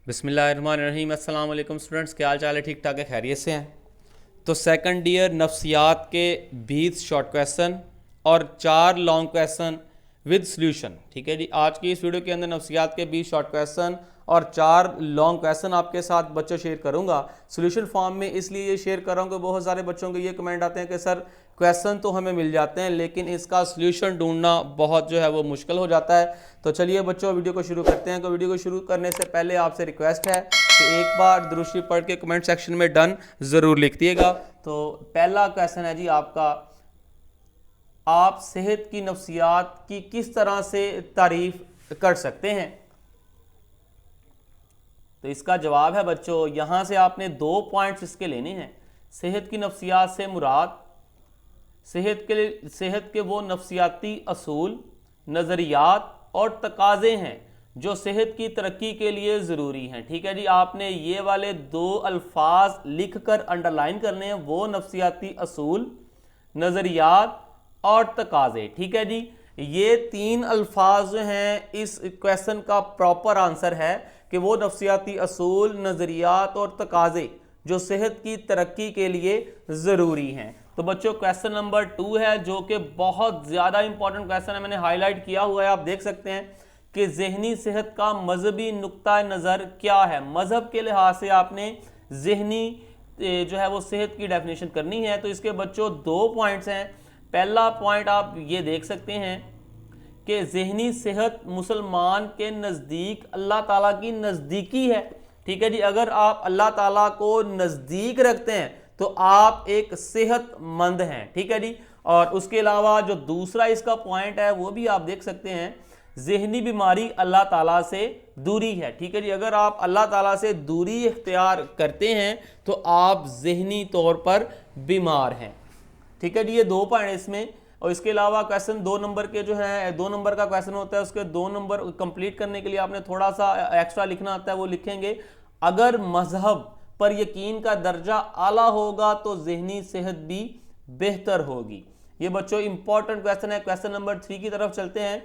बिस्मिल्लाहिर्रहमानिर्रहीम। अस्सलाम वालेकुम स्टूडेंट्स, क्या हाल चाल है? ठीक ठाक है, खैरियत से हैं? तो सेकंड ईयर नफ्सियात के 20 शॉर्ट क्वेश्चन और 4 लॉन्ग क्वेश्चन विद सॉल्यूशन। ठीक है जी, आज की इस वीडियो के अंदर नफ्सियात के 20 शॉर्ट क्वेश्चन और 4 लॉन्ग क्वेश्चन आपके साथ बच्चों शेयर करूंगा सॉल्यूशन फॉर्म में। इसलिए ये शेयर कर रहा हूँ कि बहुत सारे बच्चों के ये कमेंट आते हैं कि सर क्वेश्चन तो हमें मिल जाते हैं लेकिन इसका सॉल्यूशन ढूंढना बहुत जो है वो मुश्किल हो जाता है। तो चलिए बच्चों वीडियो को शुरू करते हैं। तो वीडियो को शुरू करने से पहले आपसे रिक्वेस्ट है कि एक बार दुरूद शरीफ पढ़ के कमेंट सेक्शन में डन ज़रूर लिख दिएगा। तो पहला क्वेश्चन है जी आपका, आप सेहत की नफ्सियात की किस तरह से तारीफ कर सकते हैं? तो इसका जवाब है बच्चों, यहां से आपने 2 पॉइंट्स इसके लेने हैं। सेहत की नफ्सियात से मुराद सेहत के वो नफ्सियाती असूल, नज़रियात और तकाज़े हैं जो सेहत की तरक्की के लिए ज़रूरी हैं। ठीक है जी, आपने ये वाले 2 अल्फाज लिख कर अंडरलाइन करने हैं, वो नफ्सियाती असूल, नज़रियात और तकाज़े। ठीक है जी, ये 3 अल्फाज जो हैं इस क्वेश्चन का प्रॉपर आंसर है कि वो नफ्सियाती असूल, नज़रियात और तकाज़े जो सेहत की तरक्की के लिए ज़रूरी हैं। तो बच्चों क्वेश्चन नंबर 2 है जो कि बहुत ज़्यादा इंपॉर्टेंट क्वेश्चन है, मैंने हाईलाइट किया हुआ है, आप देख सकते हैं कि ज़हनी सेहत का मजहबी नुक्ता नज़र क्या है। मजहब के लिहाज से आपने ज़हनी जो है वो सेहत की डेफिनेशन करनी है। तो इसके बच्चों 2 पॉइंट्स हैं। पहला पॉइंट आप ये देख सकते हैं कि ज़हनी सेहत मुसलमान के नज़दीक अल्लाह ताला की नज़दीकी है। ठीक है जी, अगर आप अल्लाह ताला को नज़दीक रखते हैं तो आप एक सेहतमंद हैं। ठीक है जी, और उसके अलावा जो दूसरा इसका पॉइंट है वो भी आप देख सकते हैं, ज़हनी बीमारी अल्लाह ताला से दूरी है। ठीक है जी, अगर आप अल्लाह ताला से दूरी इख्तियार करते हैं तो आप ज़हनी तौर पर बीमार हैं। ठीक है जी, ये 2 पॉइंट इसमें। और इसके अलावा क्वेश्चन 2 नंबर के जो है 2 नंबर का क्वेश्चन होता है, उसके 2 नंबर कंप्लीट करने के लिए आपने थोड़ा सा एक्स्ट्रा लिखना आता है, वो लिखेंगे अगर मजहब पर यकीन का दर्जा आला होगा तो ज़हनी सेहत भी बेहतर होगी। ये बच्चों इंपॉर्टेंट क्वेश्चन है। क्वेश्चन नंबर 3 की तरफ चलते हैं।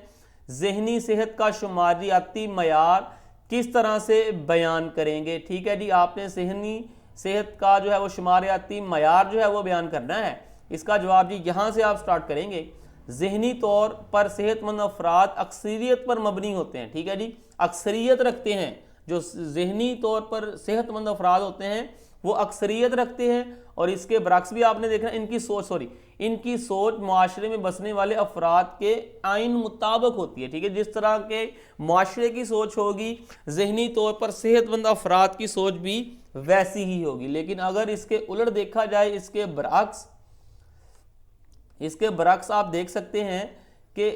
ज़हनी सेहत का शुमारियाती मयार किस तरह से बयान करेंगे? ठीक है जी, आपने ज़हनी सेहत का जो है वो शुमारियाती मयार जो है वो बयान करना है। इसका जवाब जी यहाँ से आप स्टार्ट करेंगे। ज़हनी तौर पर सेहतमंद अफराद अक्सरियत पर मबनी होते हैं। ठीक है जी, अक्सरियत रखते हैं। जो ज़हनी तौर पर सेहतमंद अफराद होते हैं वो अक्सरियत रखते हैं। और इसके बरक्स भी आपने देखना, इनकी सोच माशरे में बसने वाले अफराद के आइन मुताबिक होती है। ठीक है, जिस तरह के माशरे की सोच होगी ज़हनी तौर पर सेहतमंद अफराद की सोच भी वैसी ही होगी। लेकिन अगर इसके उलट देखा जाए, इसके बरक्स आप देख सकते हैं कि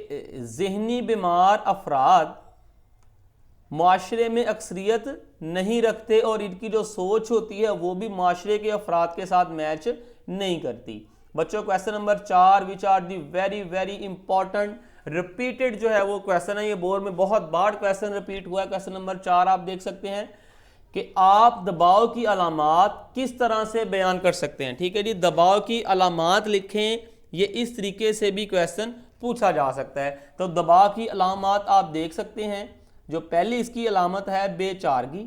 ज़हनी बीमार अफराद माशरे में अक्सरियत नहीं रखते और इनकी जो सोच होती है वो भी माशरे के अफराद के साथ मैच नहीं करती। बच्चों question number 4 which are the very very important repeated जो है वो क्वेश्चन है, ये बोर्ड में बहुत बार क्वेश्चन रिपीट हुआ है। क्वेश्चन नंबर 4 आप देख सकते हैं कि आप दबाव की अलामात किस तरह से बयान कर सकते हैं। ठीक है जी, दबाव की अलामात लिखें, ये इस तरीके से भी क्वेश्चन पूछा जा सकता है। तो दबाव की अलामात आप देख सकते हैं। जो पहली इसकी अलामत है बेचारगी,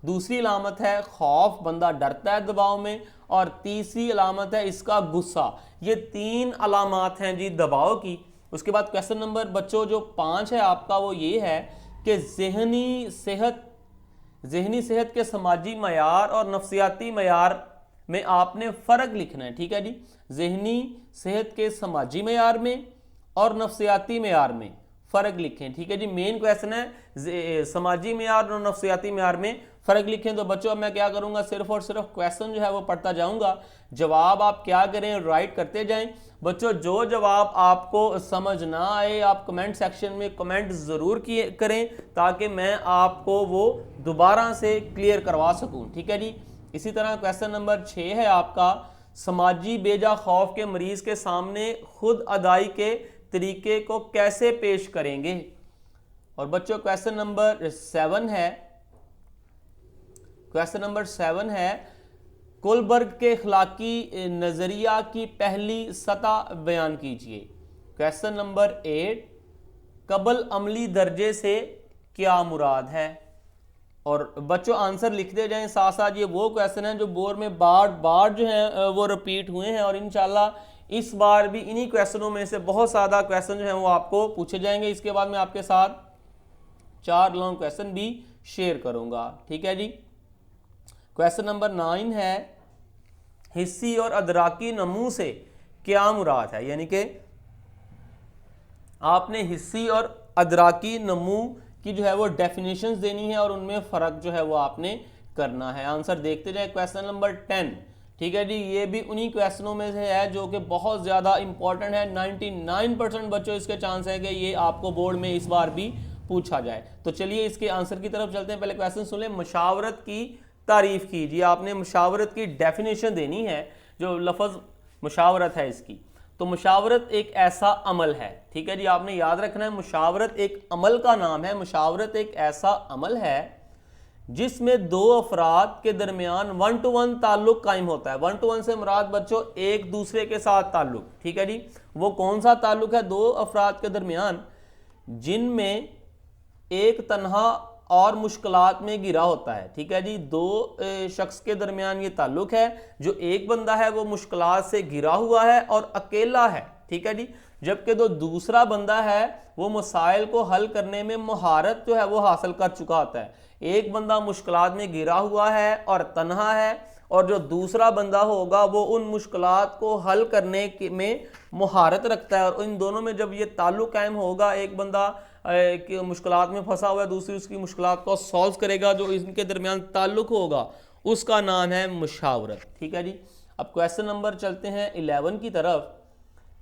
दूसरी अलामत है खौफ, बंदा डरता है दबाव में, और तीसरी अलामत है इसका गुस्सा। ये 3 अलामत हैं जी दबाव की। उसके बाद क्वेश्चन नंबर बच्चों जो 5 है आपका वो ये है कि ज़हनी सेहत के समाजी मयार और नफ्सियाती मयार में आपने फ़र्क लिखना है। ठीक है जी, ज़हनी सेहत के समाजी मयार में और नफ्सियाती मयार में फ़र्क लिखें। ठीक है जी, मेन क्वेश्चन है समाजी मयार और नफ्सियाती मयार में फ़र्क लिखें। तो बच्चों अब मैं क्या करूँगा, सिर्फ और सिर्फ क्वेश्चन जो है वो पढ़ता जाऊँगा, जवाब आप क्या करें राइट करते जाएं। बच्चों जो जवाब आपको समझ ना आए आप कमेंट सेक्शन में कमेंट ज़रूर करें ताकि मैं आपको वो दोबारा से क्लियर करवा सकूँ। ठीक है जी, इसी तरह क्वेश्चन नंबर 6 है आपका, समाजी बेजा खौफ के मरीज के सामने खुद अदाई के तरीके को कैसे पेश करेंगे? और बच्चों क्वेश्चन नंबर 7 है कोलबर्ग के इखलाकी नज़रिया की पहली सतह बयान कीजिए। क्वेश्चन नंबर 8 कबल अमली दर्जे से क्या मुराद है? और बच्चों आंसर लिखते जाएं साथ साथ। ये वो क्वेश्चन है जो बोर्ड में बार बार जो है वो रिपीट हुए हैं, और इंशाल्लाह इस बार भी इन्हीं क्वेश्चनों में से बहुत ज़्यादा क्वेश्चन जो है वो आपको पूछे जाएंगे। इसके बाद मैं आपके साथ 4 लॉन्ग क्वेश्चन भी शेयर करूंगा, ठीक है जी। क्वेश्चन नंबर 9 है, हिस्सी और अदराकी नमू से क्या मुराद है। यानी कि आपने हिस्सी और अदराकी नमू की जो है वो डेफिनेशंस देनी है और उनमें फ़र्क जो है वो आपने करना है। आंसर देखते जाए। क्वेश्चन नंबर 10, ठीक है जी, ये भी उन्हीं क्वेश्चनों में से है जो कि बहुत ज़्यादा इंपॉर्टेंट है। 99% बच्चों इसके चांस है कि ये आपको बोर्ड में इस बार भी पूछा जाए। तो चलिए इसके आंसर की तरफ चलते हैं। पहले क्वेश्चन सुन लें। मुशावरत की तारीफ कीजिए। आपने मुशावरत की डेफिनेशन देनी है, जो लफ्ज़ मुशावरत है इसकी। तो मुशावरत एक ऐसा अमल है, ठीक है जी, आपने याद रखना है मुशावरत एक अमल का नाम है। मुशावरत एक ऐसा अमल है जिसमें दो अफराद के दरमियान 1 to 1 ताल्लुक कायम होता है। 1 to 1 से मुराद बच्चों एक दूसरे के साथ ताल्लुक, ठीक है जी। वो कौन सा ताल्लुक है? दो अफराद के दरमियान जिनमें एक तन्हा और मुश्किलात में घिरा होता है, ठीक है जी। दो शख्स के दरमियान ये ताल्लुक है, जो एक बंदा है वो मुश्किलात से घिरा हुआ है और अकेला है, ठीक है जी। जबकि जो दूसरा बंदा है वो मसाइल को हल करने में महारत जो है वो हासिल कर चुका होता है। एक बंदा मुश्किलात में घिरा हुआ है और तन्हा है, और जो दूसरा बंदा होगा वो उन मुश्किलात को हल करने में महारत रखता है। और इन दोनों में जब ये ताल्लुक कायम होगा, एक बंदा मुश्किलात में फंसा हुआ है, दूसरी उसकी मुश्किलात को सॉल्व करेगा, जो इनके दरमियान ताल्लुक होगा उसका नाम है मुशावरत, ठीक है जी। अब क्वेश्चन नंबर चलते हैं 11 की तरफ।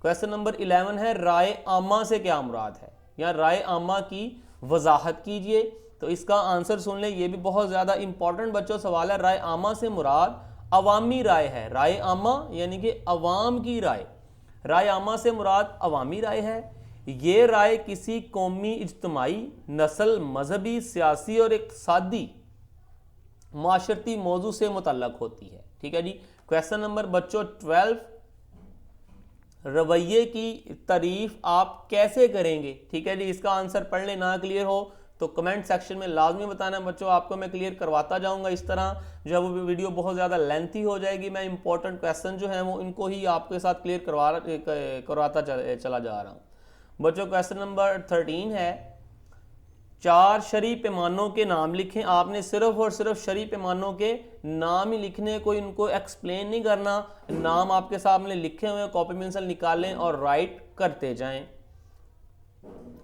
क्वेश्चन नंबर 11 है, राय आमा से क्या मुराद है, या राय आमा की वजाहत कीजिए। तो इसका आंसर सुन लें, ये भी बहुत ज़्यादा इंपॉर्टेंट बच्चों सवाल है। राय आमा से मुराद अवामी राय है। राय आमा यानी कि अवाम की राय। राय आमा से मुराद अवामी राय है। ये राय किसी कौमी, इज्तमाई, नस्ल, मजहबी, सियासी और इक़्तिसादी माशरती मौजू से मुतल्लक होती है, ठीक है जी। क्वेश्चन नंबर बच्चों 12, रवैये की तारीफ आप कैसे करेंगे, ठीक है जी। इसका आंसर पढ़ ले, ना क्लियर हो तो कमेंट सेक्शन में लाजमी बताना बच्चों, आपको मैं क्लियर करवाता जाऊंगा। इस तरह जो है वो वीडियो बहुत ज़्यादा लेंथी हो जाएगी। मैं इंपॉर्टेंट क्वेश्चन जो है वो इनको ही आपके साथ क्लियर करवाता चला जा रहा हूँ बच्चों। क्वेश्चन नंबर 13 है, 4 शरई पैमानों के नाम लिखें। आपने सिर्फ और सिर्फ शरई पैमानों के नाम ही लिखने, कोई इनको एक्सप्लेन नहीं करना। नाम आपके सामने लिखे हुए, कॉपी पेंसिल निकालें और राइट करते जाएं।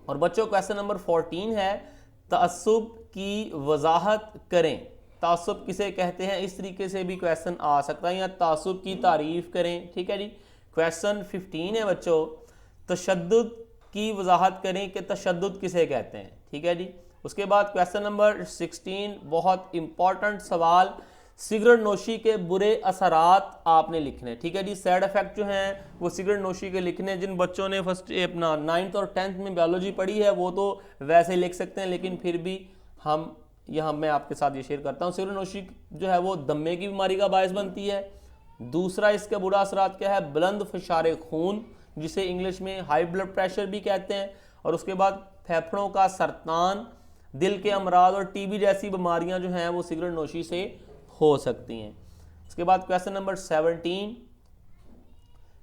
और बच्चों क्वेश्चन नंबर 14 है, तासुब की वजाहत करें। तासुब किसे कहते हैं, इस तरीके से भी क्वेश्चन आ सकता है, या तासुब की तारीफ करें, ठीक है जी। क्वेश्चन 15 है बच्चों, तशद्दुद की वजाहत करें कि तशद्दुद किसे कहते हैं, ठीक है जी। उसके बाद क्वेश्चन नंबर 16, बहुत इंपॉर्टेंट सवाल, सिगरेट नोशी के बुरे असरात आपने लिखने, ठीक है जी। साइड इफेक्ट जो हैं वो सिगरेट नोशी के लिखने। जिन बच्चों ने फर्स्ट अपना 9th और 10th में बायोलॉजी पढ़ी है वो तो वैसे लिख सकते हैं, लेकिन फिर भी हम यहाँ मैं आपके साथ ये शेयर करता हूँ। सिगरेट नोशी जो है वो दमे की बीमारी का बायस बनती है। दूसरा इसका बुरा असरात क्या है, बुलंद फशारे खून, जिसे इंग्लिश में हाई ब्लड प्रेशर भी कहते हैं। और उसके बाद फेफड़ों का सरतान, दिल के अमराज और टीबी जैसी बीमारियां जो हैं वो सिगरेट नोशी से हो सकती हैं। उसके बाद क्वेश्चन नंबर 17,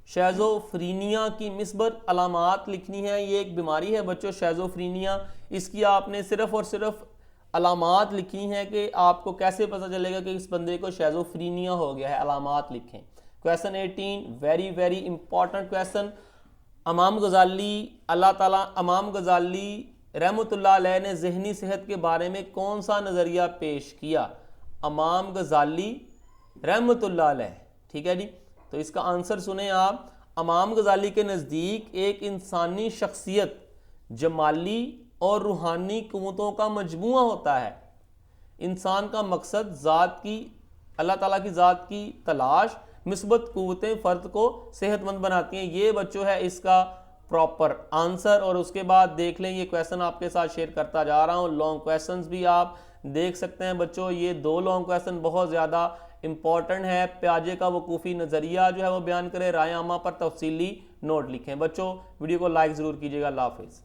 शेज़ोफ्रीनिया की मिसबत अलामात लिखनी है। ये एक बीमारी है बच्चों शेज़ोफ्रीनिया। इसकी आपने सिर्फ और सिर्फ अलामात लिखनी है कि आपको कैसे पता चलेगा कि इस बंदे को शेज़ोफ्रीनिया हो गया है, अलामात लिखें। Question 18, very very important question, इमाम गजाली अल्लाह ताला इमाम गजाली रहमतुल्लाह अलैह ने ज़हनी सेहत के बारे में कौन सा नज़रिया पेश किया। इमाम गजाली रहमतुल्लाह अलैह, ठीक है जी। तो इसका आंसर सुने आप। इमाम गजाली के नज़दीक एक इंसानी शख्सियत जमाली और रूहानी क़ुव्वतों का मजमूआ होता है। इंसान का मकसद ज़ात की, अल्लाह ताला की ज़ात की तलाश, मिसबत क़ुव्वतें फ़र्द को सेहतमंद बनाती हैं। ये बच्चों है इसका प्रॉपर आंसर। और उसके बाद देख लें, ये क्वेश्चन आपके साथ शेयर करता जा रहा हूँ। लॉन्ग क्वेश्चंस भी आप देख सकते हैं बच्चों। ये 2 लॉन्ग क्वेश्चन बहुत ज़्यादा इंपॉर्टेंट है। प्याजे का वकूफ़ी नज़रिया जो है वो बयान करें, राय आमा पर तफसीली नोट लिखें। बच्चों वीडियो को लाइक ज़रूर कीजिएगा। अल्लाह हाफिज़।